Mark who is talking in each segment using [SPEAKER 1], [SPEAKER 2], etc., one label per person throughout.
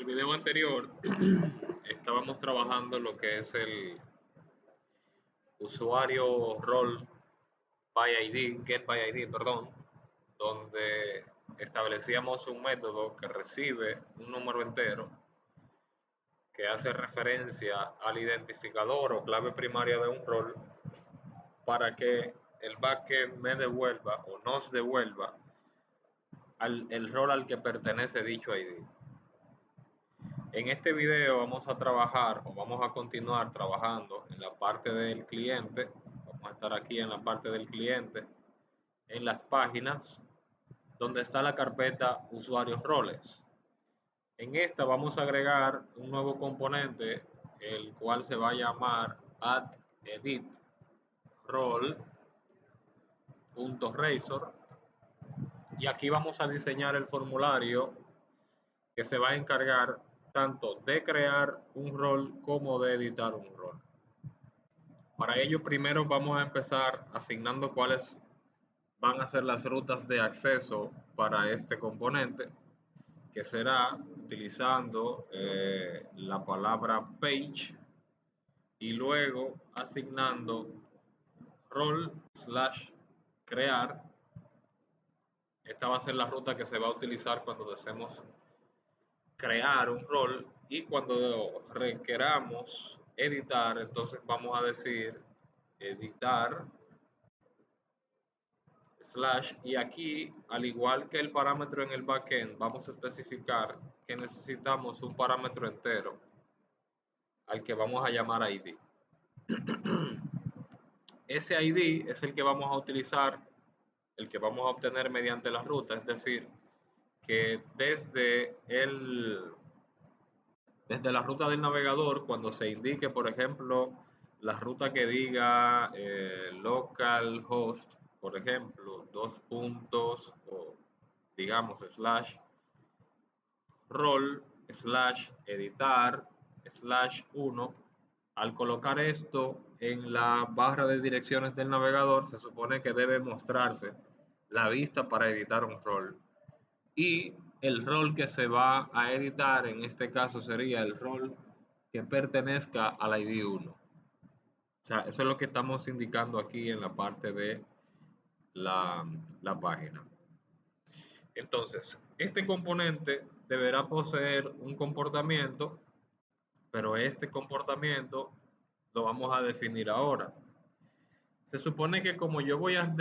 [SPEAKER 1] el video anterior estábamos trabajando lo que es el usuario role by ID, get by ID, perdón, donde establecíamos un método que recibe un número entero que hace referencia al identificador o clave primaria de un rol para que el backend me devuelva o nos devuelva el rol al que pertenece dicho ID. En este video vamos a trabajar o vamos a continuar trabajando en la parte del cliente. Vamos a estar aquí en la parte del cliente, en las páginas donde está la carpeta usuarios roles. En esta vamos a agregar un nuevo componente, el cual se va a llamar add edit role.razor, y aquí vamos a diseñar el formulario que se va a encargar tanto de crear un rol como de editar un rol. Para ello, primero vamos a empezar asignando cuáles van a ser las rutas de acceso para este componente, que será utilizando la palabra page y luego asignando role/crear. Esta va a ser la ruta que se va a utilizar cuando deseemos crear un rol, y cuando requeramos editar, entonces vamos a decir editar slash, y aquí, al igual que el parámetro en el backend, vamos a especificar que necesitamos un parámetro entero al que vamos a llamar ID. Ese ID es el que vamos a utilizar, el que vamos a obtener mediante la ruta, es decir, que desde la ruta del navegador, cuando se indique, por ejemplo, la ruta que diga localhost, por ejemplo, dos puntos o digamos slash role slash editar slash 1, al colocar esto en la barra de direcciones del navegador, se supone que debe mostrarse la vista para editar un rol. Y el rol que se va a editar en este caso sería el rol que pertenezca al ID 1. O sea, eso es lo que estamos indicando aquí en la parte de la página. Entonces, este componente deberá poseer un comportamiento, pero este comportamiento lo vamos a definir ahora. Se supone que como yo voy a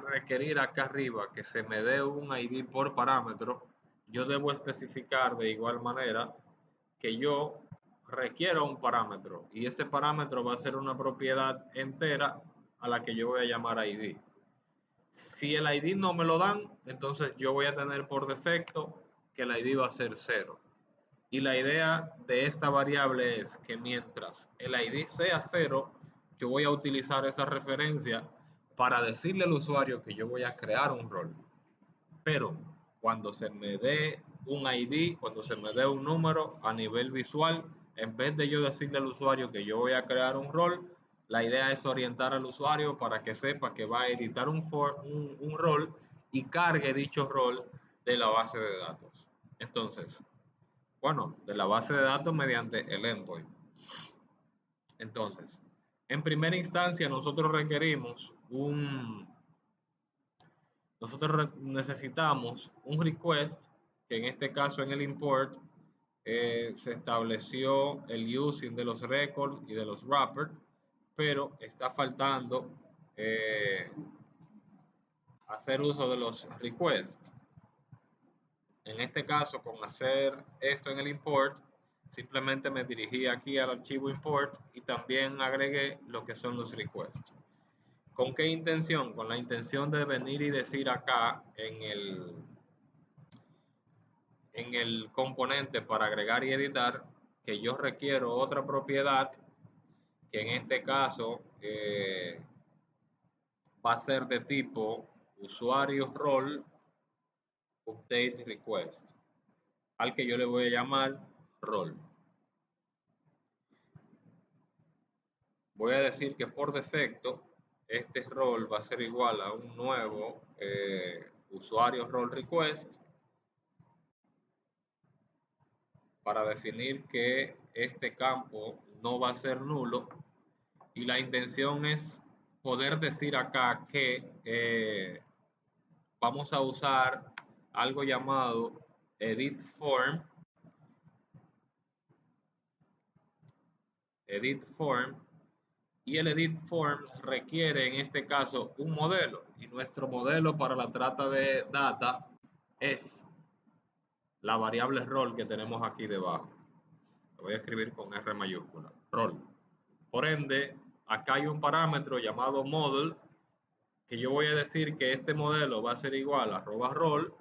[SPEAKER 1] requerir acá arriba que se me dé un ID por parámetro, yo debo especificar de igual manera que yo requiero un parámetro, y ese parámetro va a ser una propiedad entera a la que yo voy a llamar ID. Si el ID no me lo dan, entonces yo voy a tener por defecto que el ID va a ser 0. Y la idea de esta variable es que mientras el ID sea 0, yo voy a utilizar esa referencia para decirle al usuario que yo voy a crear un rol. Pero cuando se me dé un ID, cuando se me dé un número a nivel visual, en vez de yo decirle al usuario que yo voy a crear un rol, la idea es orientar al usuario para que sepa que va a editar un rol y cargue dicho rol de la base de datos. Entonces, bueno, de la base de datos mediante el endpoint. Entonces, en primera instancia nosotros necesitamos un request, que en este caso en el import se estableció el using de los records y de los wrappers, pero está faltando hacer uso de los requests. En este caso, con hacer esto en el import, simplemente me dirigí aquí al archivo import y también agregué lo que son los requests. ¿Con qué intención? Con la intención de venir y decir acá en el componente para agregar y editar que yo requiero otra propiedad, que en este caso va a ser de tipo usuario role update request, al que yo le voy a llamar role. Voy a decir que por defecto este rol va a ser igual a un nuevo usuario role request, para definir que este campo no va a ser nulo, y la intención es poder decir acá que vamos a usar algo llamado edit form y el edit form requiere en este caso un modelo, y nuestro modelo para la trata de data es la variable rol que tenemos aquí debajo. Lo voy a escribir con R mayúscula, rol. Por ende, acá hay un parámetro llamado model, que yo voy a decir que este modelo va a ser igual a @rol,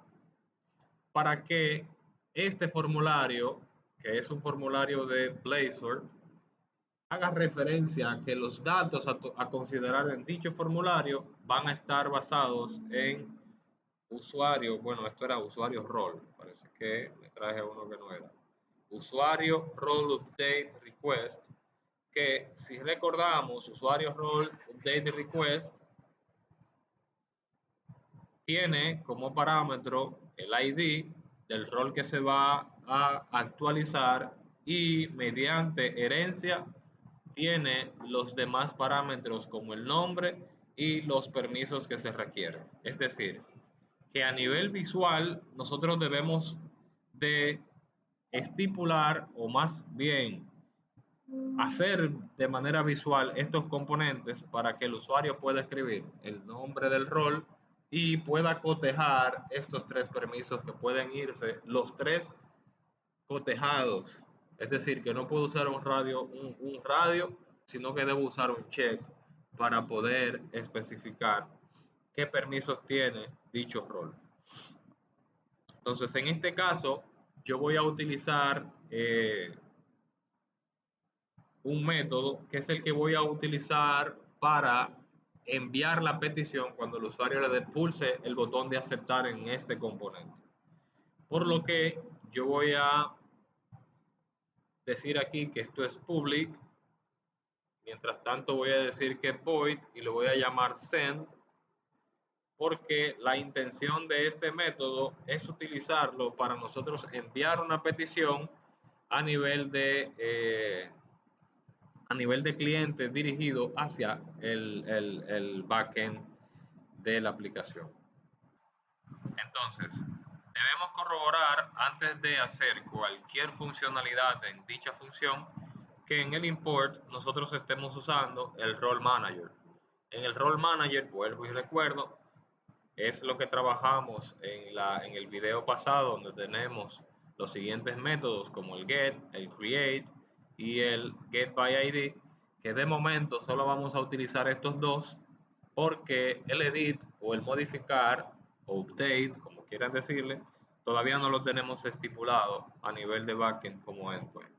[SPEAKER 1] para que este formulario, que es un formulario de Blazor, haga referencia a que los datos a considerar en dicho formulario van a estar basados en usuario. Bueno, esto era usuario rol, parece que me traje uno que no era. Usuario role update request, que si recordamos, usuario role update request tiene como parámetro el ID del rol que se va a actualizar, y mediante herencia tiene los demás parámetros como el nombre y los permisos que se requieren. Es decir, que a nivel visual nosotros debemos de estipular, o más bien hacer de manera visual estos componentes para que el usuario pueda escribir el nombre del rol y pueda cotejar estos tres permisos, que pueden irse los tres cotejados. Es decir, que no puedo usar un radio, sino que debo usar un check para poder especificar qué permisos tiene dicho rol. Entonces, en este caso, yo voy a utilizar un método que es el que voy a utilizar para enviar la petición cuando el usuario le pulse el botón de aceptar en este componente. Por lo que yo voy a decir aquí que esto es public. Mientras tanto voy a decir que void y lo voy a llamar send, porque la intención de este método es utilizarlo para nosotros enviar una petición a nivel de cliente dirigido hacia el backend de la aplicación. Entonces, debemos corroborar antes de hacer cualquier funcionalidad en dicha función que en el import nosotros estemos usando el role manager. En el role manager, vuelvo y recuerdo, es lo que trabajamos en el video pasado, donde tenemos los siguientes métodos como el get, el create y el get by ID, que de momento solo vamos a utilizar estos dos, porque el edit o el modificar o update, como quieran decirle, todavía no lo tenemos estipulado a nivel de backend como endpoint.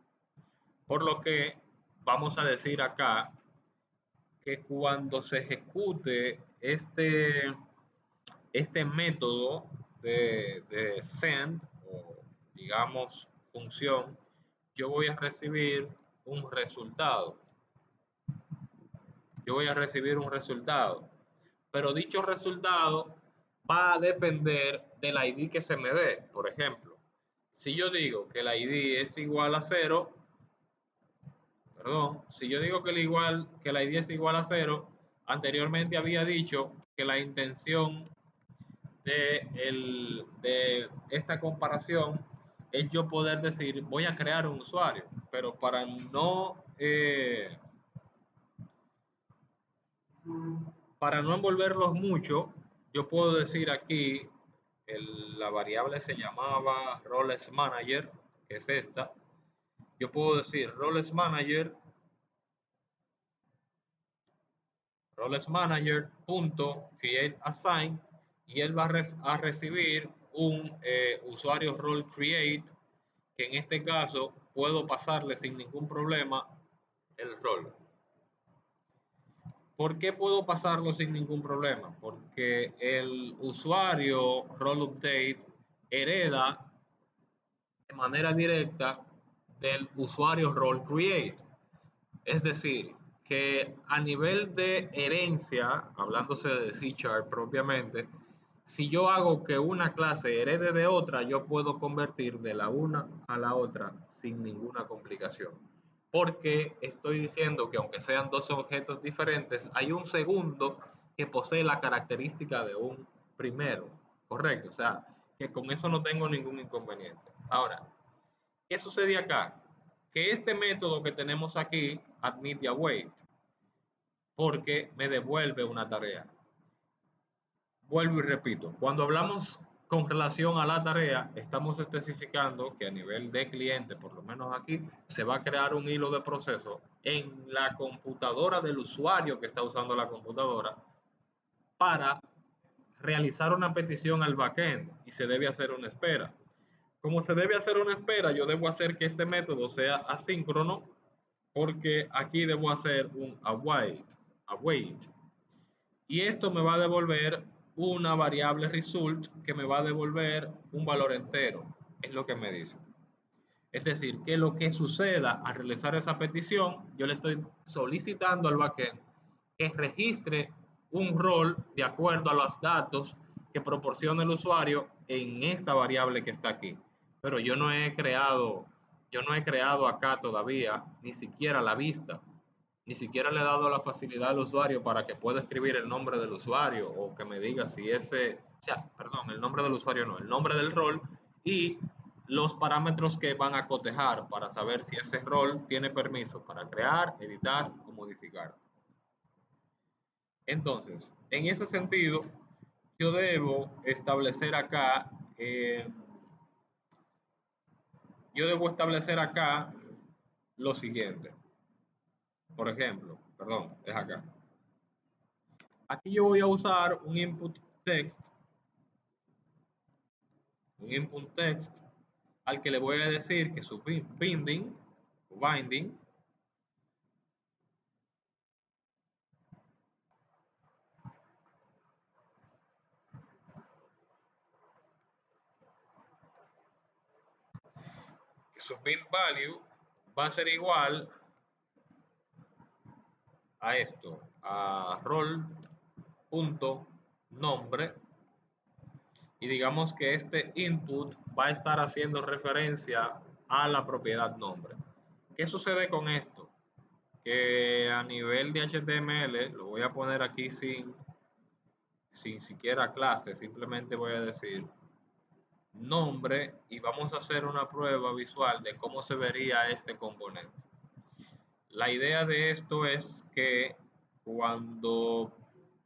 [SPEAKER 1] Por lo que vamos a decir acá que cuando se ejecute este método de send, o digamos función, yo voy a recibir un resultado. Pero dicho resultado va a depender del ID que se me dé. Por ejemplo, si yo digo que el ID es igual a 0, si yo digo que el ID es igual a 0, anteriormente había dicho que la intención de esta comparación es yo poder decir voy a crear un usuario, pero para no envolverlos mucho, yo puedo decir aquí, la variable se llamaba roles manager, que es esta. Yo puedo decir roles manager punto create assign, y él va a recibir un usuario role create, que en este caso puedo pasarle sin ningún problema el rol. ¿Por qué puedo pasarlo sin ningún problema? Porque el usuario role update hereda de manera directa del usuario role create. Es decir, que a nivel de herencia, hablándose de C# propiamente, si yo hago que una clase herede de otra, yo puedo convertir de la una a la otra sin ninguna complicación. Porque estoy diciendo que aunque sean dos objetos diferentes, hay un segundo que posee la característica de un primero. Correcto. O sea, que con eso no tengo ningún inconveniente. Ahora, ¿qué sucede acá? Que este método que tenemos aquí, admit y await, porque me devuelve una tarea. Vuelvo y repito, cuando hablamos con relación a la tarea, estamos especificando que a nivel de cliente, por lo menos aquí, se va a crear un hilo de proceso en la computadora del usuario que está usando la computadora para realizar una petición al backend y se debe hacer una espera. Como se debe hacer una espera, yo debo hacer que este método sea asíncrono porque aquí debo hacer un await. Y esto me va a devolver una variable result que me va a devolver un valor entero, es lo que me dice. Es decir, que lo que suceda al realizar esa petición, yo le estoy solicitando al backend que registre un rol de acuerdo a los datos que proporciona el usuario en esta variable que está aquí. Pero yo no he creado acá todavía ni siquiera la vista, ni siquiera le he dado la facilidad al usuario para que pueda escribir el nombre del usuario o que me diga si ese, o sea, perdón, el nombre del usuario no, el nombre del rol y los parámetros que van a cotejar para saber si ese rol tiene permiso para crear, editar o modificar. Entonces, en ese sentido, yo debo establecer acá, yo debo establecer acá lo siguiente. Por ejemplo, perdón, es acá. Aquí yo voy a usar un input text al que le voy a decir que su binding que su bind value va a ser igual a esto, a rol.nombre, y digamos que este input va a estar haciendo referencia a la propiedad nombre. ¿Qué sucede con esto? Que a nivel de HTML, lo voy a poner aquí sin siquiera clase, simplemente voy a decir nombre y vamos a hacer una prueba visual de cómo se vería este componente. La idea de esto es que cuando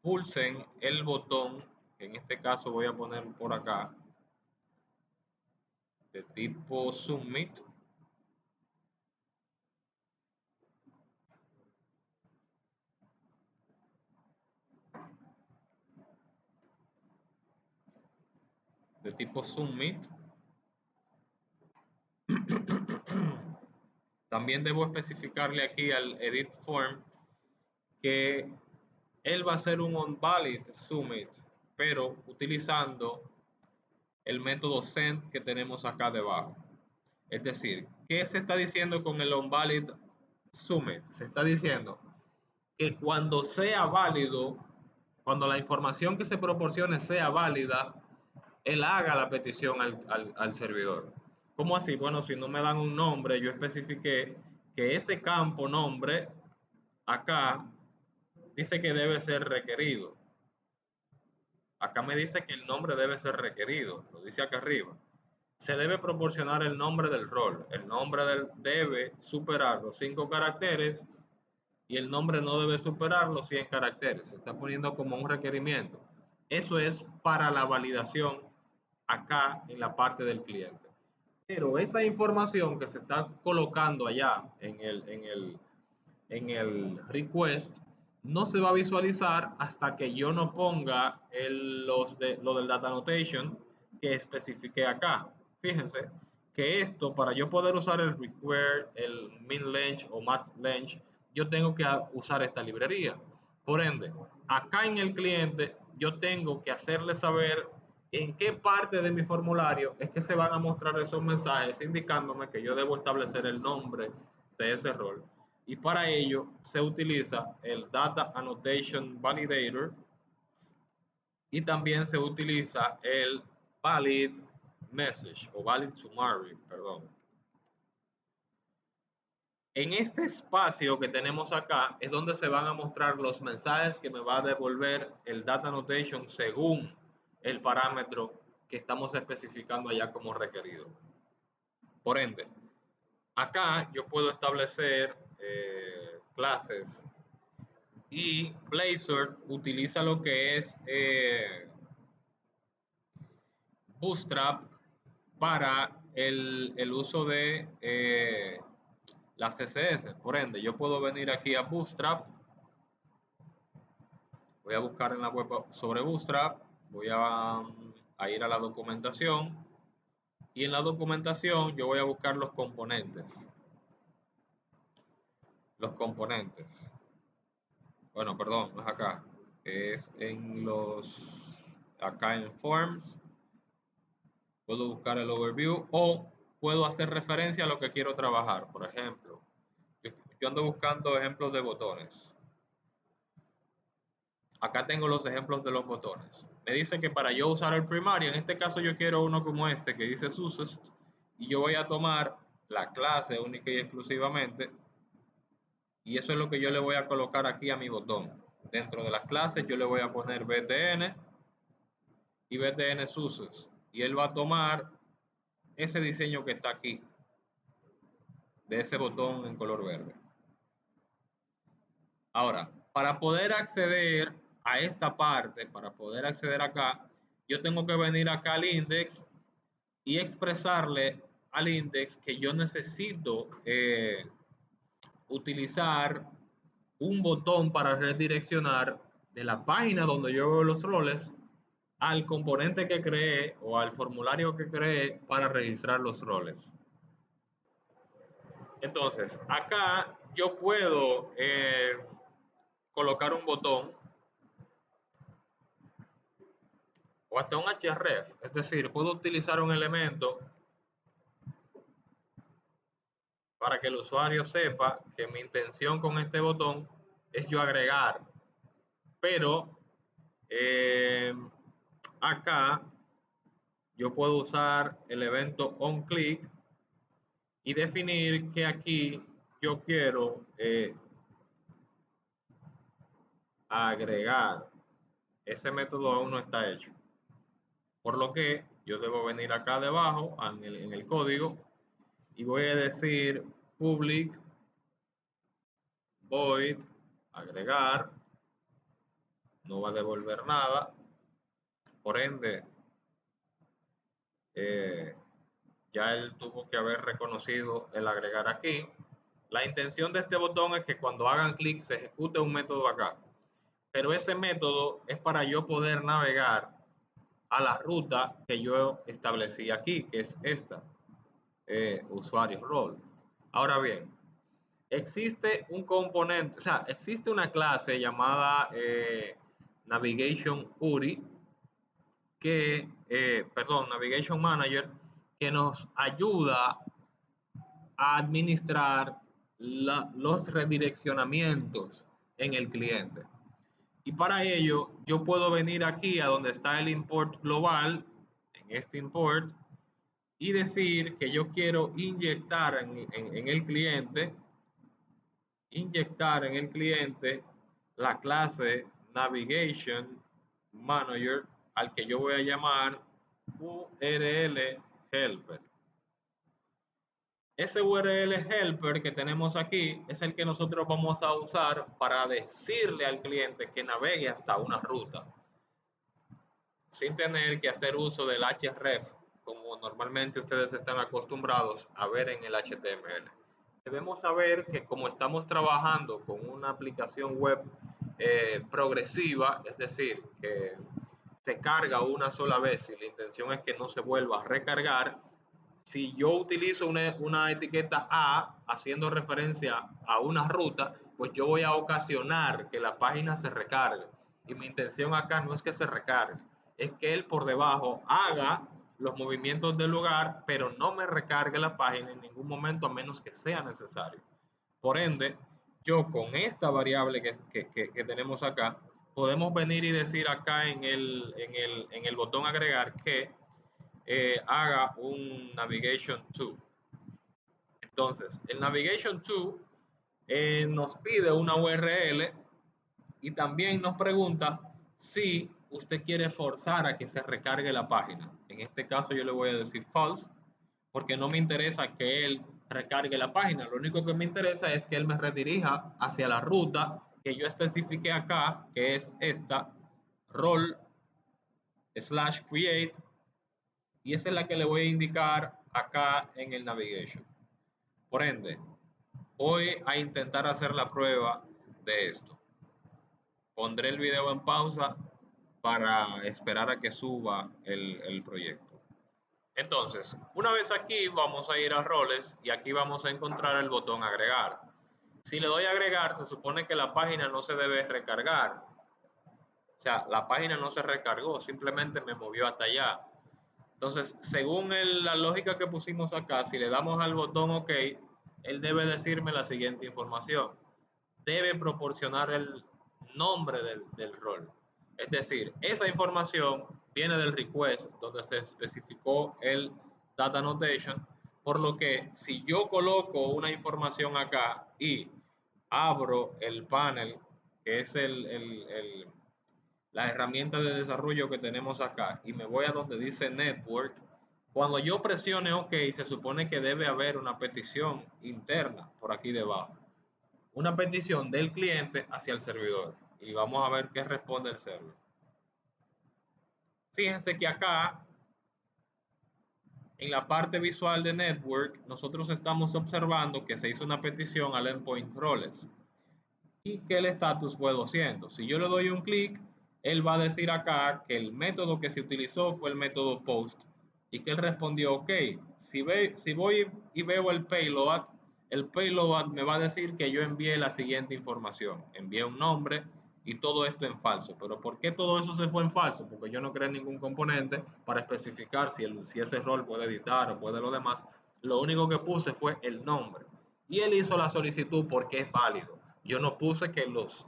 [SPEAKER 1] pulsen el botón, en este caso voy a poner por acá, de tipo submit, de tipo submit, también debo especificarle aquí al edit form que él va a ser un onValid submit, pero utilizando el método send que tenemos acá debajo. Es decir, ¿qué se está diciendo con el onValid submit? Se está diciendo que cuando sea válido, cuando la información que se proporcione sea válida, él haga la petición al servidor. ¿Cómo así? Bueno, si no me dan un nombre, yo especifiqué que ese campo nombre acá dice que debe ser requerido. Acá me dice que el nombre debe ser requerido, lo dice acá arriba. Se debe proporcionar el nombre del rol. El nombre debe superar los 5 caracteres y el nombre no debe superar los 100 caracteres. Se está poniendo como un requerimiento. Eso es para la validación acá en la parte del cliente. Pero esa información que se está colocando allá en el request no se va a visualizar hasta que yo no ponga lo del data annotation que especifique acá. Fíjense que esto, para yo poder usar el require, el min-length o max-length, yo tengo que usar esta librería. Por ende, acá en el cliente, yo tengo que hacerle saber en qué parte de mi formulario es que se van a mostrar esos mensajes indicándome que yo debo establecer el nombre de ese rol. Y para ello se utiliza el Data Annotation Validator y también se utiliza el valid message o valid summary, perdón. En este espacio que tenemos acá es donde se van a mostrar los mensajes que me va a devolver el data annotation según el parámetro que estamos especificando allá como requerido. Por ende, acá yo puedo establecer clases y Blazor utiliza lo que es Bootstrap para el uso de las CSS. Por ende, yo puedo venir aquí a Bootstrap, voy a buscar en la web sobre Bootstrap, voy a ir a la documentación y en la documentación yo voy a buscar los componentes. Los componentes. Bueno, perdón, no es acá. Es en acá en Forms. Puedo buscar el overview o puedo hacer referencia a lo que quiero trabajar. Por ejemplo, yo ando buscando ejemplos de botones. Acá tengo los ejemplos de los botones. Me dice que para yo usar el primario, en este caso yo quiero uno como este que dice SUSES y yo voy a tomar la clase única y exclusivamente y eso es lo que yo le voy a colocar aquí a mi botón. Dentro de las clases yo le voy a poner BTN y BTN SUSES y él va a tomar ese diseño que está aquí de ese botón en color verde. Ahora, para poder acceder a esta parte, para poder acceder acá, yo tengo que venir acá al index y expresarle al index que yo necesito utilizar un botón para redireccionar de la página donde yo veo los roles al componente que creé o al formulario que creé para registrar los roles. Entonces, acá yo puedo colocar un botón o hasta un href, es decir, puedo utilizar un elemento para que el usuario sepa que mi intención con este botón es yo agregar, pero acá yo puedo usar el evento onClick y definir que aquí yo quiero agregar. Ese método aún no está hecho. Por lo que yo debo venir acá debajo en el código y voy a decir public void agregar, no va a devolver nada, por ende ya él tuvo que haber reconocido el agregar aquí. La intención de este botón es que cuando hagan clic se ejecute un método acá, pero ese método es para yo poder navegar a la ruta que yo establecí aquí, que es esta, usuario role. Ahora bien, existe un componente, o sea, existe una clase llamada Navigation URI, Navigation Manager, que nos ayuda a administrar los redireccionamientos en el cliente. Y para ello, yo puedo venir aquí a donde está el import global, en este import, y decir que yo quiero inyectar en el cliente la clase Navigation Manager al que yo voy a llamar URL Helper. Ese URL Helper que tenemos aquí es el que nosotros vamos a usar para decirle al cliente que navegue hasta una ruta sin tener que hacer uso del href como normalmente ustedes están acostumbrados a ver en el HTML. Debemos saber que como estamos trabajando con una aplicación web progresiva, es decir, que se carga una sola vez y la intención es que no se vuelva a recargar, si yo utilizo una etiqueta A haciendo referencia a una ruta, pues yo voy a ocasionar que la página se recargue. Y mi intención acá no es que se recargue, es que él por debajo haga los movimientos del lugar, pero no me recargue la página en ningún momento a menos que sea necesario. Por ende, yo con esta variable que tenemos acá, podemos venir y decir acá en el botón agregar que haga un navigation to. Entonces, el navigation to nos pide una URL y también nos pregunta si usted quiere forzar a que se recargue la página. En este caso yo le voy a decir false, porque no me interesa que él recargue la página. Lo único que me interesa es que él me redirija hacia la ruta que yo especifique acá, que es esta, role/create, y esa es la que le voy a indicar acá en el navigation. Por ende, voy a intentar hacer la prueba de esto. Pondré el video en pausa para esperar a que suba el proyecto. Entonces, una vez aquí vamos a ir a roles y aquí vamos a encontrar el botón agregar. Si le doy a agregar, se supone que la página no se debe recargar. O sea, la página no se recargó, simplemente me movió hasta allá. Entonces, según la lógica que pusimos acá, si le damos al botón OK, él debe decirme la siguiente información. Debe proporcionar el nombre del rol. Es decir, esa información viene del request donde se especificó el data annotation, por lo que si yo coloco una información acá y abro el panel, que es la herramienta de desarrollo que tenemos acá, y me voy a donde dice Network, cuando yo presione OK, se supone que debe haber una petición interna por aquí debajo. Una petición del cliente hacia el servidor. Y vamos a ver qué responde el server. Fíjense que acá, en la parte visual de Network, nosotros estamos observando que se hizo una petición al endpoint roles y que el estatus fue 200. Si yo le doy un clic, él va a decir acá que el método que se utilizó fue el método post y que él respondió OK. Si voy y veo el payload me va a decir que yo envié la siguiente información. Envié un nombre y todo esto en falso. Pero ¿por qué todo eso se fue en falso? Porque yo no creé ningún componente para especificar si ese rol puede editar o puede lo demás. Lo único que puse fue el nombre. Y él hizo la solicitud porque es válido. Yo no puse que los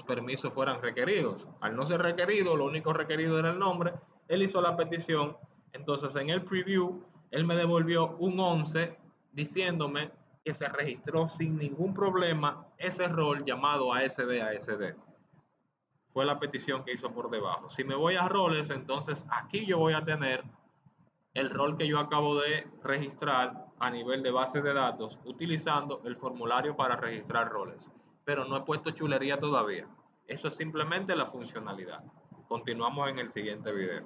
[SPEAKER 1] permisos fueran requeridos. Al no ser requerido, lo único requerido era el nombre. Él hizo la petición. Entonces en el preview, él me devolvió un 11 diciéndome que se registró sin ningún problema ese rol llamado ASD. Fue la petición que hizo por debajo. Si me voy a roles, entonces aquí yo voy a tener el rol que yo acabo de registrar a nivel de base de datos utilizando el formulario para registrar roles. Pero no he puesto chulería todavía. Eso es simplemente la funcionalidad. Continuamos en el siguiente video.